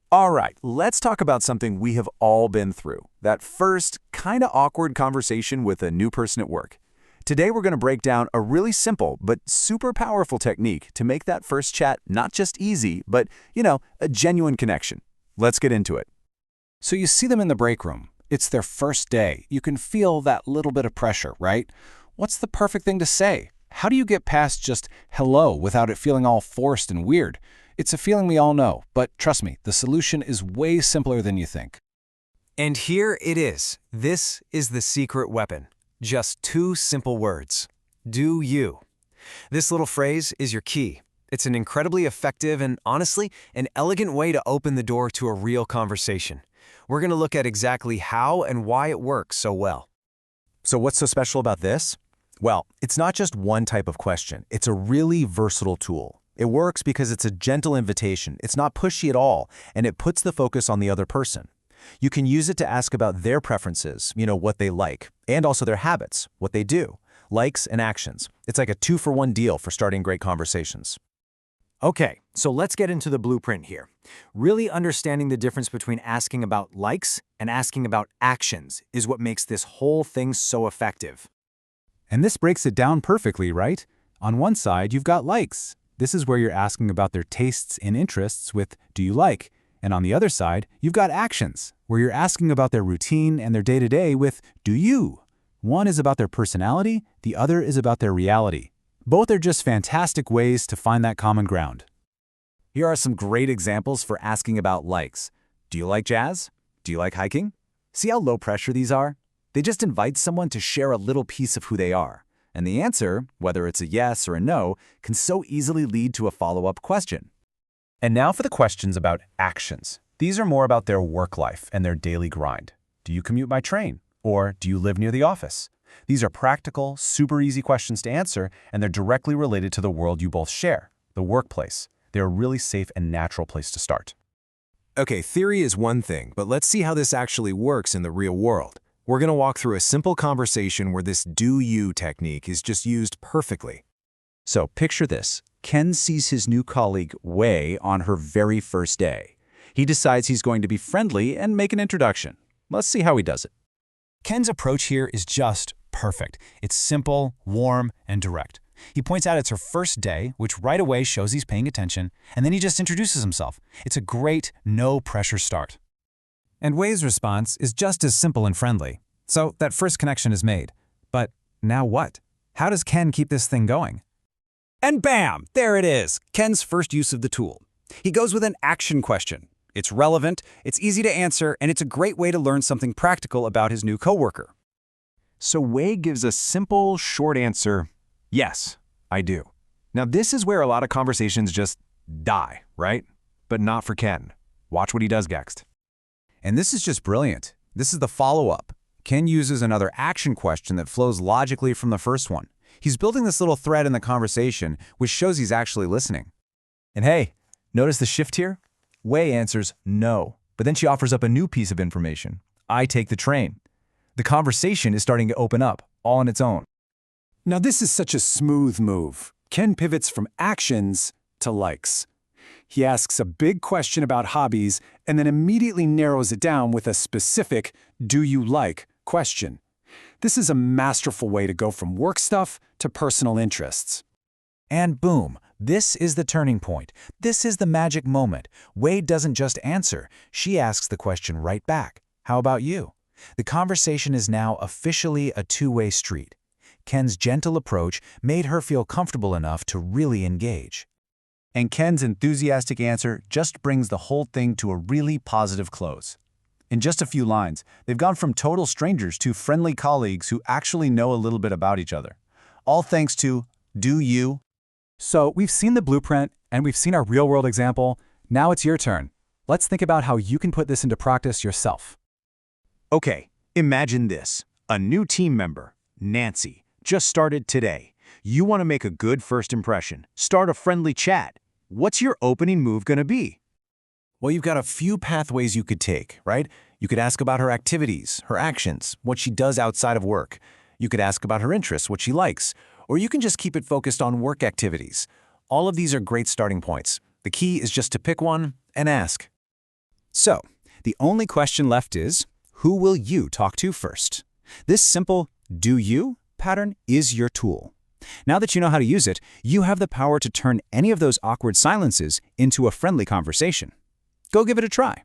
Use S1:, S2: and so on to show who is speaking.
S1: All right, let's talk about something we have all been through. That first, kind of awkward conversation with a new person at work. Today we're going to break down a really simple but super powerful technique to make that first chat not just easy, but, a genuine connection. Let's get into it.
S2: So you see them in the break room. It's their first day. You can feel that little bit of pressure, right? What's the perfect thing to say? How do you get past just hello without it feeling all forced and weird? It's a feeling we all know, but trust me, the solution is way simpler than you think.
S3: And here it is. This is the secret weapon. Just two simple words. Do you. This little phrase is your key. It's an incredibly effective and, honestly, an elegant way to open the door to a real conversation. We're going to look at exactly how and why it works so well.
S1: So what's so special about this? Well, it's not just one type of question. It's a really versatile tool. It works because it's a gentle invitation. It's not pushy at all, and it puts the focus on the other person. You can use it to ask about their preferences, what they like, and also their habits, what they do, likes and actions. It's like a two-for-one deal for starting great conversations.
S3: Okay, so let's get into the blueprint here. Really understanding the difference between asking about likes and asking about actions is what makes this whole thing so effective.
S4: And this breaks it down perfectly, right? On one side, you've got likes. This is where you're asking about their tastes and interests with "do you like?" And on the other side, you've got actions, where you're asking about their routine and their day-to-day with "do you?" One is about their personality, the other is about their reality. Both are just fantastic ways to find that common ground.
S1: Here are some great examples for asking about likes. Do you like jazz? Do you like hiking? See how low pressure these are? They just invite someone to share a little piece of who they are. And the answer, whether it's a yes or a no, can so easily lead to a follow-up question. And now for the questions about actions. These are more about their work life and their daily grind. Do you commute by train? Or do you live near the office? These are practical, super easy questions to answer, and they're directly related to the world you both share, the workplace. They're a really safe and natural place to start.
S3: Okay, theory is one thing, but let's see how this actually works in the real world. We're going to walk through a simple conversation where this do you technique is just used perfectly.
S1: So picture this. Ken sees his new colleague, Wei, on her very first day. He decides he's going to be friendly and make an introduction. Let's see how he does it.
S2: Ken's approach here is just perfect. It's simple, warm, and direct. He points out it's her first day, which right away shows he's paying attention, and then he just introduces himself. It's a great, no-pressure start.
S5: And Wei's response is just as simple and friendly. So that first connection is made. But now what? How does Ken keep this thing going?
S6: And bam, there it is, Ken's first use of the tool. He goes with an action question. It's relevant, it's easy to answer, and it's a great way to learn something practical about his new coworker.
S1: So Wei gives a simple, short answer, yes, I do. Now this is where a lot of conversations just die, right? But not for Ken. Watch what he does next.
S4: And this is just brilliant. This is the follow-up. Ken uses another action question that flows logically from the first one. He's building this little thread in the conversation, which shows he's actually listening.
S1: And hey, notice the shift here? Wei answers no, but then she offers up a new piece of information. I take the train. The conversation is starting to open up, all on its own.
S7: Now this is such a smooth move. Ken pivots from actions to likes. He asks a big question about hobbies and then immediately narrows it down with a specific "do you like?" question. This is a masterful way to go from work stuff to personal interests.
S2: And boom, this is the turning point. This is the magic moment. Wei doesn't just answer, she asks the question right back. How about you? The conversation is now officially a two-way street. Ken's gentle approach made her feel comfortable enough to really engage.
S1: And Ken's enthusiastic answer just brings the whole thing to a really positive close. In just a few lines, they've gone from total strangers to friendly colleagues who actually know a little bit about each other. All thanks to do you.
S4: So we've seen the blueprint and we've seen our real-world example. Now it's your turn. Let's think about how you can put this into practice yourself.
S1: Okay, imagine this. A new team member, Nancy, just started today. You want to make a good first impression. Start a friendly chat. What's your opening move going to be?
S3: Well, you've got a few pathways you could take, right? You could ask about her activities, her actions, what she does outside of work. You could ask about her interests, what she likes. Or you can just keep it focused on work activities. All of these are great starting points. The key is just to pick one and ask.
S6: So, the only question left is, who will you talk to first? This simple "do you" pattern is your tool. Now that you know how to use it, you have the power to turn any of those awkward silences into a friendly conversation. Go give it a try.